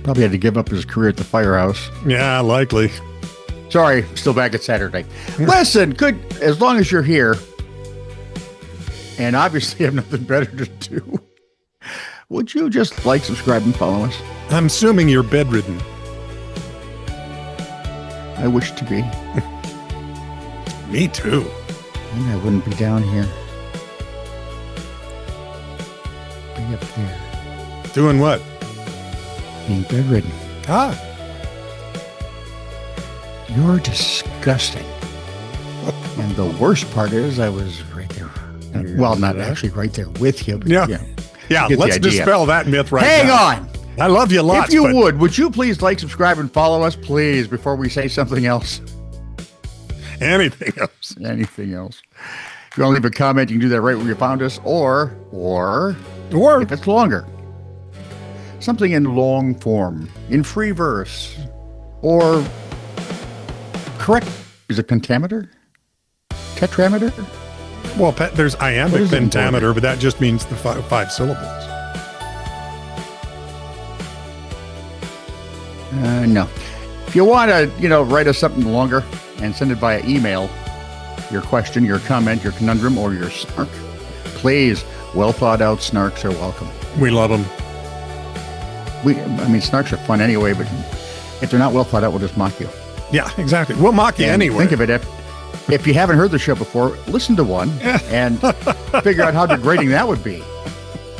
Probably had to give up his career at the firehouse. Yeah, likely. Sorry, still back at Saturday. Listen, as long as you're here, and obviously have nothing better to do, would you just like, subscribe, and follow us? I'm assuming you're bedridden. I wish to be. Me too. And I wouldn't be down here. Be up there. Doing what? Being bedridden. Ah. You're disgusting. And the worst part is I was right there. Well, not actually right there with you. But Yeah, let's dispel that myth right now. Hang on. I love you lots. If you would you please like, subscribe, and follow us, please, before we say something else? Anything else. Anything else. If you want to leave a comment, you can do that right where you found us, or if it's longer, something in long form, in free verse, or correct. Is it pentameter? Tetrameter? Well, there's iambic pentameter, but that just means the five syllables. No. If you want to, write us something longer and send it via email, your question, your comment, your conundrum, or your snark, please, well thought out snarks are welcome. We love them. Snarks are fun anyway, but if they're not well thought out, we'll just mock you. Yeah, exactly. We'll mock you anyway. Think of it. If you haven't heard the show before, listen to one and figure out how degrading that would be.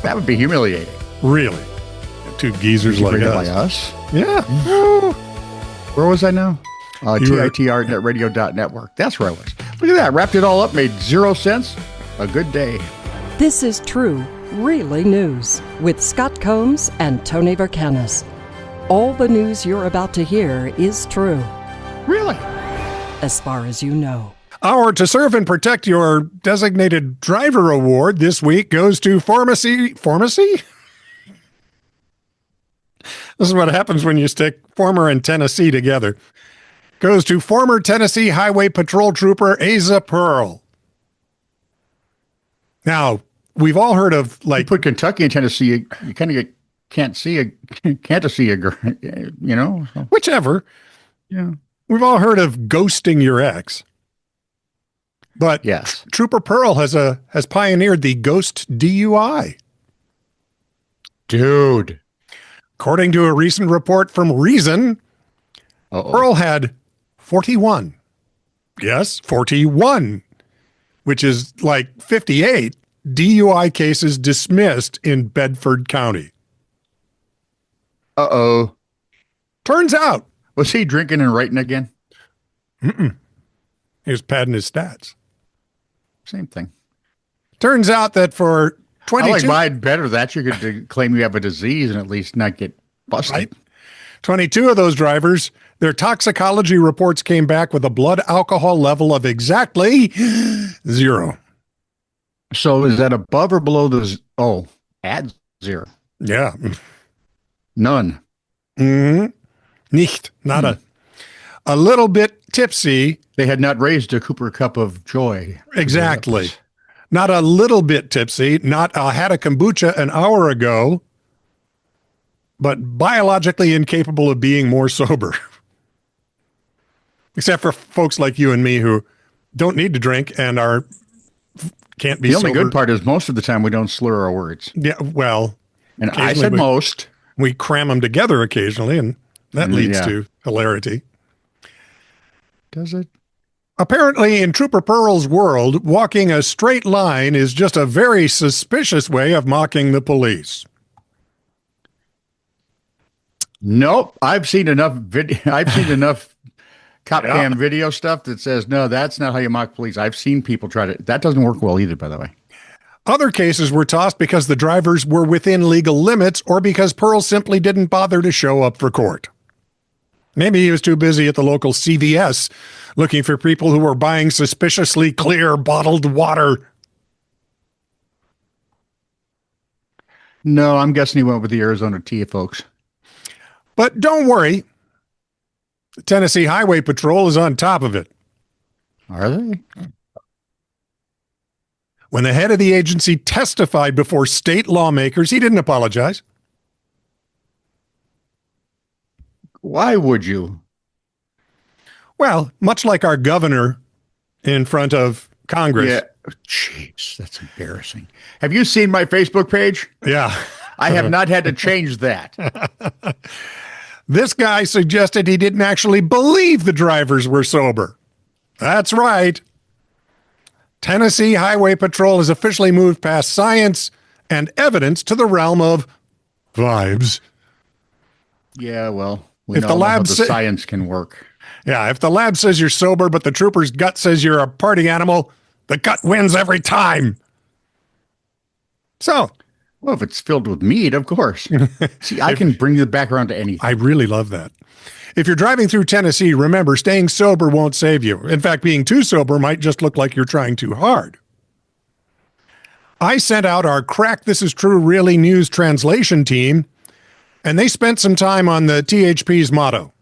That would be humiliating. Really? Two geezers like us. By us? Yeah. Where was I now? TITR.radio.network. That's where I was. Look at that. Wrapped it all up. Made 0 cents. A good day. This is True, Really News with Scott Combs and Tony Verkanis. All the news you're about to hear is true. Really? As far as you know. Our To Serve and Protect Your Designated Driver Award this week goes to Pharmacy? This is what happens when you stick former and Tennessee together. Goes to former Tennessee Highway Patrol Trooper Aza Pearl. Now, we've all heard of, like... You put Kentucky and Tennessee, you kind of can't see a, So. Whichever. Yeah. We've all heard of ghosting your ex. But yes, Trooper Pearl has pioneered the Ghost DUI. Dude. According to a recent report from Reason, Pearl had 41. Yes, 41, which is like 58 DUI cases dismissed in Bedford County. Uh-oh. Turns out. Was he drinking and writing again? Mm-mm. He was padding his stats. Same thing. Turns out that for 22... I like mine better that you could claim you have a disease and at least not get busted. Right. 22 of those drivers, their toxicology reports came back with a blood alcohol level of exactly 0. So is that above or below the... at 0. Yeah. None. Mm-hmm. Nicht. Nada. A little bit tipsy. They had not raised a Cooper cup of joy. Exactly. Not a little bit tipsy. Not had a kombucha an hour ago, but biologically incapable of being more sober. Except for folks like you and me who don't need to drink and can't be sober. The only good part is most of the time we don't slur our words. Yeah, well. And I said most. We cram them together occasionally, and that leads to hilarity. Does it? Apparently, in Trooper Pearl's world, walking a straight line is just a very suspicious way of mocking the police. Nope. I've seen enough cop cam video stuff that says, no, that's not how you mock police. I've seen people try to. That doesn't work well either, by the way. Other cases were tossed because the drivers were within legal limits or because Pearl simply didn't bother to show up for court. Maybe he was too busy at the local CVS looking for people who were buying suspiciously clear bottled water. No, I'm guessing he went with the Arizona tea, folks. But don't worry. The Tennessee Highway Patrol is on top of it. Are they? When the head of the agency testified before state lawmakers, he didn't apologize. Why would you? Well, much like our governor in front of Congress. Yeah. Jeez, that's embarrassing. Have you seen my Facebook page? Yeah. I have not had to change that. This guy suggested he didn't actually believe the drivers were sober. That's right. Tennessee Highway Patrol has officially moved past science and evidence to the realm of vibes. Yeah, well, we If know the how lab the science can work. Yeah, if the lab says you're sober, but the trooper's gut says you're a party animal, the gut wins every time. So, Well, if it's filled with meat, of course. See, I can bring the background to anything. I really love that. If you're driving through Tennessee, remember, staying sober won't save you. In fact, being too sober might just look like you're trying too hard. I sent out our Crack This Is True Really News translation team, and they spent some time on the THP's motto.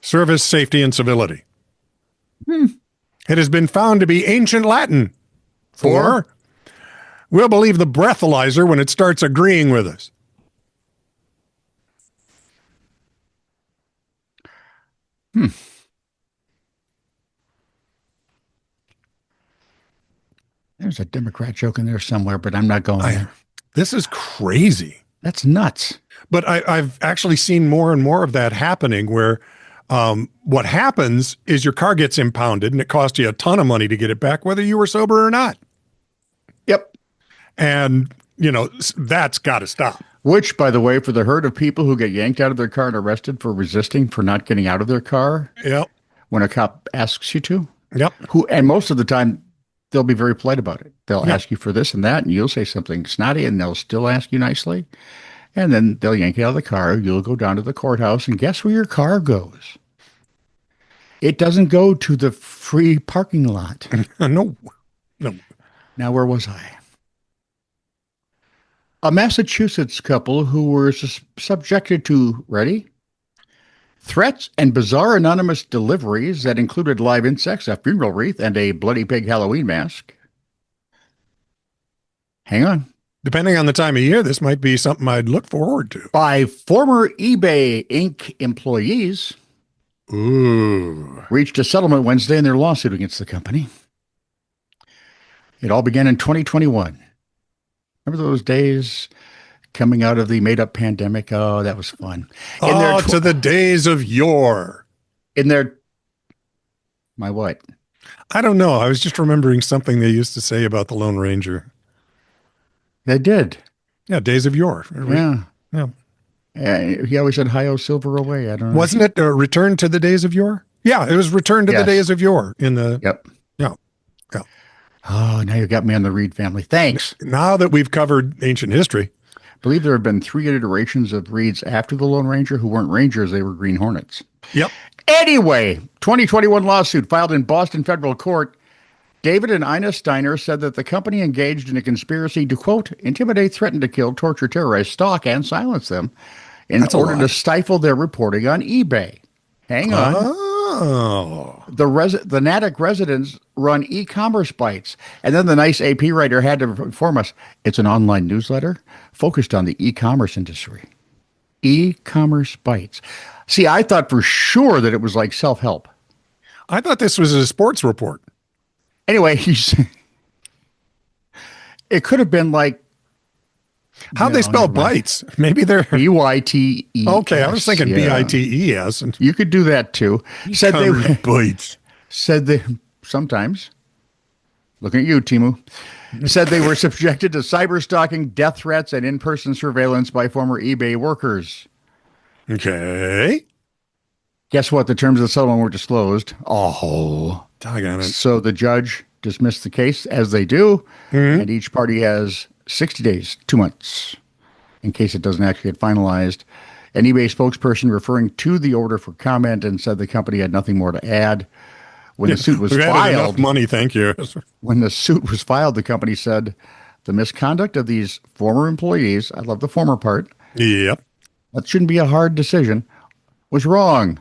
Service, safety, and civility. It has been found to be ancient Latin for we'll believe the breathalyzer when it starts agreeing with us. There's a Democrat joke in there somewhere, but I'm not going there. This is crazy. That's nuts. But I've actually seen more and more of that happening where what happens is your car gets impounded and it costs you a ton of money to get it back, whether you were sober or not. Yep. And, you know, that's got to stop. Which, by the way, for the herd of people who get yanked out of their car and arrested for resisting for not getting out of their car Yep. when a cop asks you to, Yep. and most of the time, they'll be very polite about it. They'll ask you for this and that, and you'll say something snotty, and they'll still ask you nicely. And then they'll yank you out of the car. You'll go down to the courthouse, and guess where your car goes? It doesn't go to the free parking lot. No. Now, where was I? A Massachusetts couple who were subjected to, ready? Threats and bizarre anonymous deliveries that included live insects, a funeral wreath, and a bloody pig Halloween mask. Hang on. Depending on the time of year, this might be something I'd look forward to. By former eBay Inc. employees. Ooh. Reached a settlement Wednesday in their lawsuit against the company. It all began in 2021. Remember those days coming out of the made-up pandemic? Oh, that was fun. To the days of yore. My what? I don't know. I was just remembering something they used to say about the Lone Ranger. They did. Yeah, days of yore. Yeah. Yeah. He always said, "Hi-oh, silver away." I don't know. Wasn't it Return to the Days of Yore? Yeah, it was Return to the Days of Yore in the. Yep. Yeah. Yeah. Oh, now you got me on the Reed family. Thanks. Now that we've covered ancient history. I believe there have been 3 iterations of Reeds after the Lone Ranger who weren't Rangers, they were Green Hornets. Yep. Anyway, 2021 lawsuit filed in Boston federal court. David and Ina Steiner said that the company engaged in a conspiracy to, quote, intimidate, threaten to kill, torture, terrorize, stalk, and silence them in order to stifle their reporting on eBay. Hang on. Oh. The Natick residents run e-commerce bites. And then the nice AP writer had to inform us it's an online newsletter focused on the e-commerce industry. E-commerce bites. See, I thought for sure that it was like self-help. I thought this was a sports report. Anyway, it could have been like, how'd they spell bites? Maybe they're B-Y-T-E. Okay, I was thinking B-I-T-E-S. And you could do that too. Said they were bites. Said they sometimes. Looking at you, Timu. Said they were subjected to cyber stalking, death threats, and in-person surveillance by former eBay workers. Okay. Guess what? The terms of the settlement were disclosed. Oh. Doggone it. So the judge dismissed the case as they do, and each party has 60 days, 2 months, in case it doesn't actually get finalized. An eBay spokesperson referring to the order for comment and said the company had nothing more to add. When the suit was filed, enough money, thank you. When the suit was filed, the company said the misconduct of these former employees, I love the former part, Yep. that shouldn't be a hard decision, was wrong,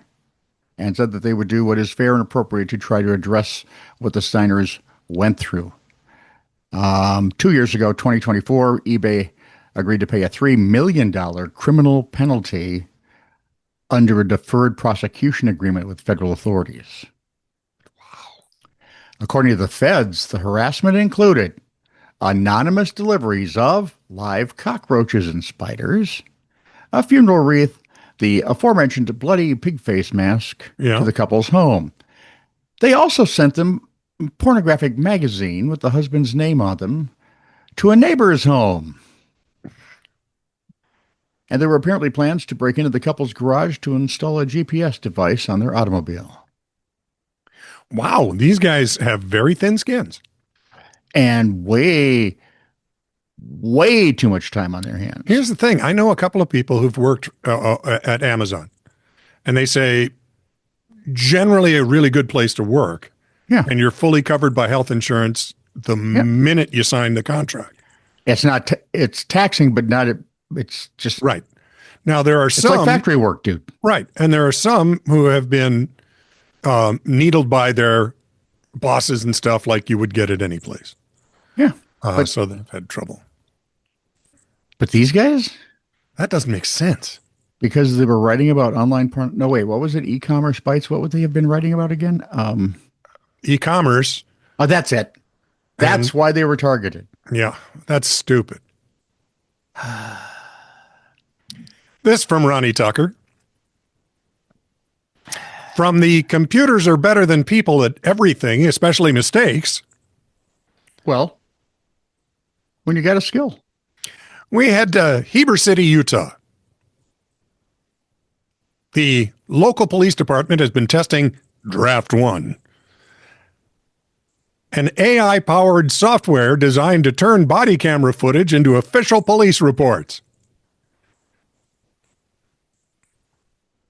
and said that they would do what is fair and appropriate to try to address what the Steiners went through. 2 years ago, 2024, eBay agreed to pay a $3 million criminal penalty under a deferred prosecution agreement with federal authorities. Wow. According to the feds, the harassment included anonymous deliveries of live cockroaches and spiders, a funeral wreath, the aforementioned bloody pig face mask to the couple's home. They also sent them a pornographic magazine with the husband's name on them to a neighbor's home. And there were apparently plans to break into the couple's garage to install a GPS device on their automobile. Wow, these guys have very thin skins. And way too much time on their hands. Here's the thing. I know a couple of people who've worked at Amazon, and they say generally a really good place to work. Yeah. And you're fully covered by health insurance the minute you sign the contract. It's not, it's taxing, but not, it's just. Right. Now, there are some. It's like factory work, dude. Right. And there are some who have been needled by their bosses and stuff like you would get at any place. Yeah. So they've had trouble. But these guys? That doesn't make sense. Because they were writing about online porn. No, wait, what was it? E-commerce bites? What would they have been writing about again? E-commerce. Oh, that's it. That's why they were targeted. Yeah, that's stupid. This from Ronnie Tucker. From the computers are better than people at everything, especially mistakes. Well, when you got a skill. We head to Heber City, Utah. The local police department has been testing Draft One, an AI-powered software designed to turn body camera footage into official police reports.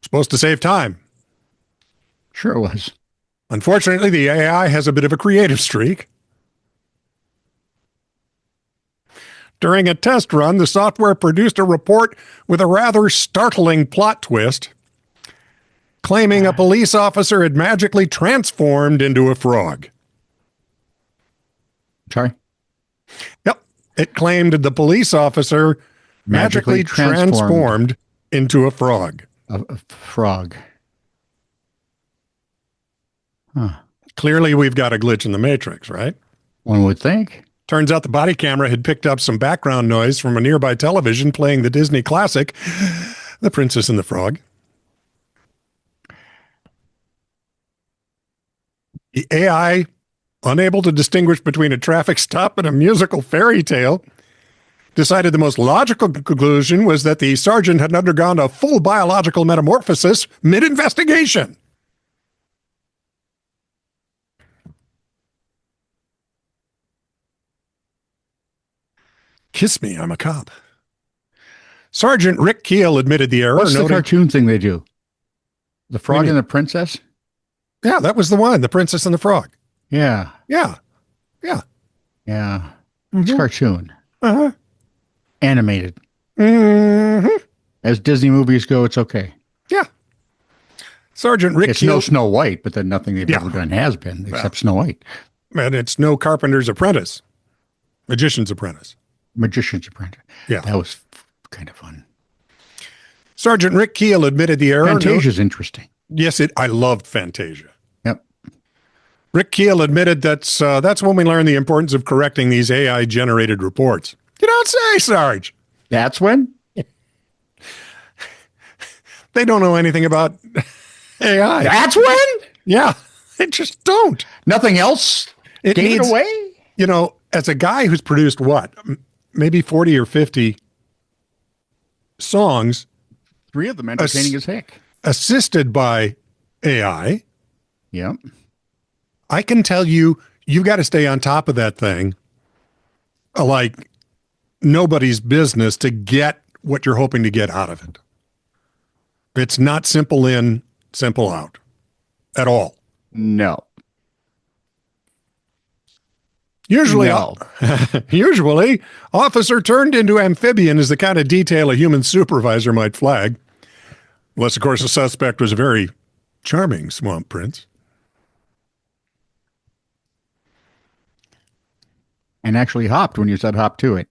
Supposed to save time. Sure it was. Unfortunately, the AI has a bit of a creative streak. During a test run, the software produced a report with a rather startling plot twist, claiming a police officer had magically transformed into a frog. Sorry? Yep. It claimed the police officer magically transformed into a frog. A frog. Huh. Clearly, we've got a glitch in the matrix, right? One would think. Turns out the body camera had picked up some background noise from a nearby television playing the Disney classic, The Princess and the Frog. The AI, unable to distinguish between a traffic stop and a musical fairy tale, decided the most logical conclusion was that the sergeant had undergone a full biological metamorphosis mid-investigation. Kiss me, I'm a cop. Sergeant Rick Keel admitted the error. What's the cartoon thing they do? The Frog and the Princess? Yeah, that was the one, The Princess and the Frog. Yeah. Yeah. Yeah. Yeah. It's cartoon. Uh-huh. Animated. Mm-hmm. As Disney movies go, it's okay. Yeah. Sergeant Rick Keel. No Snow White, but then nothing they've ever done has been except Snow White. And it's no Carpenter's Apprentice. Magician's Apprentice. Magician's Apprentice. Yeah. That was kind of fun. Sergeant Rick Keel admitted the error. Fantasia's interesting. Yes, I loved Fantasia. Yep. Rick Keel admitted that's when we learned the importance of correcting these AI-generated reports. You don't say, Sarge. That's when? They don't know anything about AI. That's when? Yeah, they just don't. Nothing else gave it away? You know, as a guy who's produced what? Maybe 40 or 50 songs. 3 of them entertaining as heck. Assisted by AI. Yep. I can tell you, you've got to stay on top of that thing like nobody's business to get what you're hoping to get out of it. It's not simple in, simple out at all. No. Usually, no. Usually, officer turned into amphibian is the kind of detail a human supervisor might flag. Unless, of course, the suspect was a very charming swamp prince. and actually hopped when you said hop to it.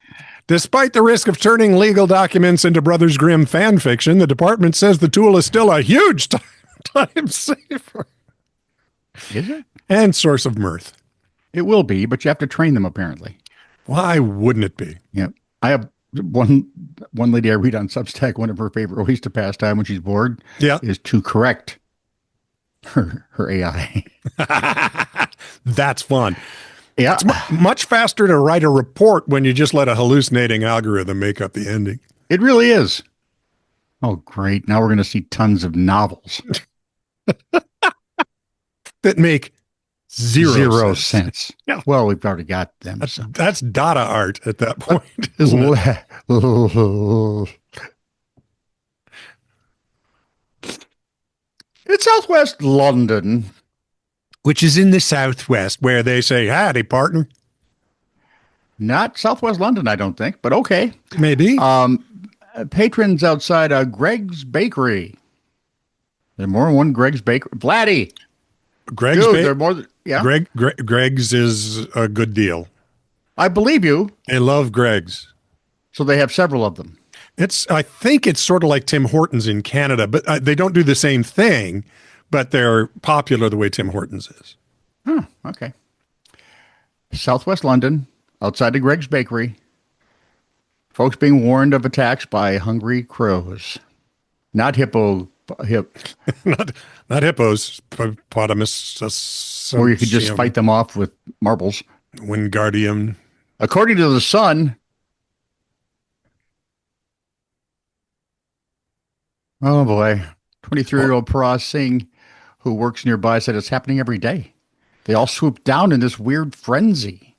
Despite the risk of turning legal documents into Brothers Grimm fan fiction, the department says the tool is still a huge time saver. Is it? And source of mirth. It will be, but you have to train them, apparently. Why wouldn't it be? Yeah. I have one lady I read on Substack, one of her favorite ways to pass time when she's bored is to correct her AI. That's fun. Yeah. It's much faster to write a report when you just let a hallucinating algorithm make up the ending. It really is. Oh, great. Now we're going to see tons of novels. That make zero sense. Yeah. Well, we've already got them. That's data art at that point, isn't it? It's Southwest London. Which is in the Southwest, where they say, howdy, partner. Not Southwest London, I don't think, but okay. Maybe. Patrons outside Greg's Bakery. There's more than one Greg's Bakery. Vladdy. Greg's Dude, there more than, yeah. Greg's is a good deal. I believe you. They love Greg's. So they have several of them. I think it's sort of like Tim Hortons in Canada, but they don't do the same thing, but they're popular the way Tim Hortons is. Okay. Southwest London, outside of Greg's Bakery. Folks being warned of attacks by hungry crows. Not hippos. Not hippos, hippopotamus. Or you could just fight them off with marbles. Wingardium. According to The Sun, oh boy, 23-year-old Pra Singh, who works nearby, said it's happening every day. They all swoop down in this weird frenzy.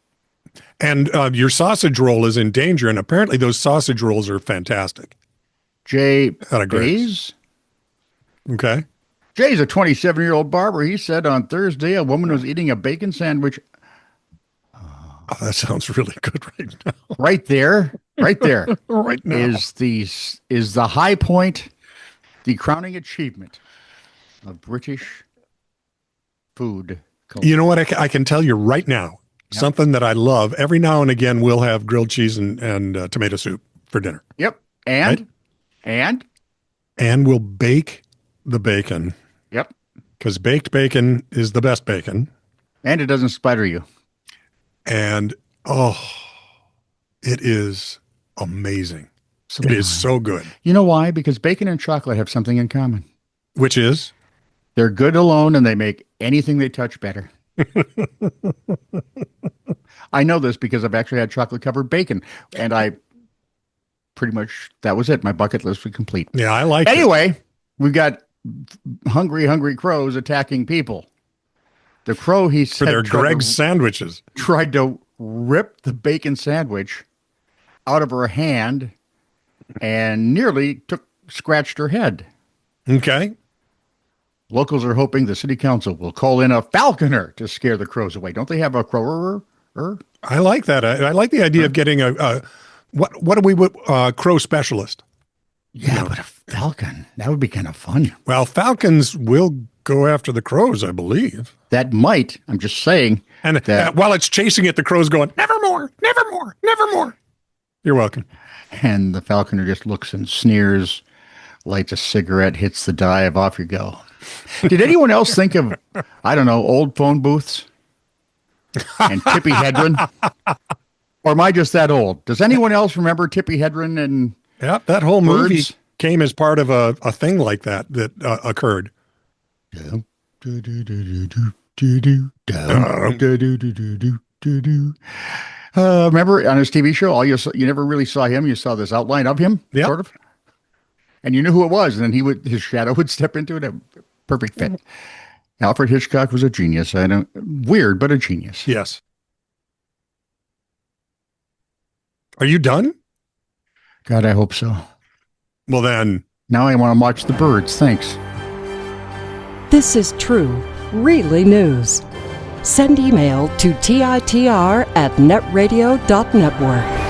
And your sausage roll is in danger, and apparently those sausage rolls are fantastic. Jay's? Okay. Jay's a 27-year-old barber. He said on Thursday a woman was eating a bacon sandwich. Oh, that sounds really good right now. Right there. Right now. Is the high point, the crowning achievement of British food culture. You know what? I can tell you right now, something that I love. Every now and again, we'll have grilled cheese and tomato soup for dinner. Yep. And we'll bake the bacon. Yep. Because baked bacon is the best bacon. And it doesn't splatter you. And, it is amazing. So it is so good. You know why? Because bacon and chocolate have something in common. Which is? They're good alone and they make anything they touch better. I know this because I've actually had chocolate-covered bacon. And that was it. My bucket list was complete. Yeah, I like it. Anyway, we've got hungry crows attacking people. The crow, he said, for their Greg's sandwiches. Tried to rip the bacon sandwich out of her hand and nearly scratched her head. Okay. Locals are hoping the city council will call in a falconer to scare the crows away. Don't they have a crower? I like that. I like the idea of getting a crow specialist. Yeah, but a falcon, that would be kind of fun. Well, falcons will go after the crows, I believe. That might. I'm just saying. And while it's chasing it, the crow's going, nevermore, nevermore, nevermore. You're welcome. And the falconer just looks and sneers, lights a cigarette, hits the dive, off you go. Did anyone else think of, I don't know, old phone booths and Tippi Hedren? Or am I just that old? Does anyone else remember Tippi Hedren and that whole movie birds? Came as part of a thing like that occurred. Remember on his TV show, you never really saw him. You saw this outline of him, sort of. And you knew who it was. And then his shadow would step into it. A perfect fit. Alfred Hitchcock was a genius. Weird, but a genius. Yes. Are you done? God, I hope so. Well, then. Now I want to watch the birds. Thanks. This is true, really news. Send email to TITR@netradio.network.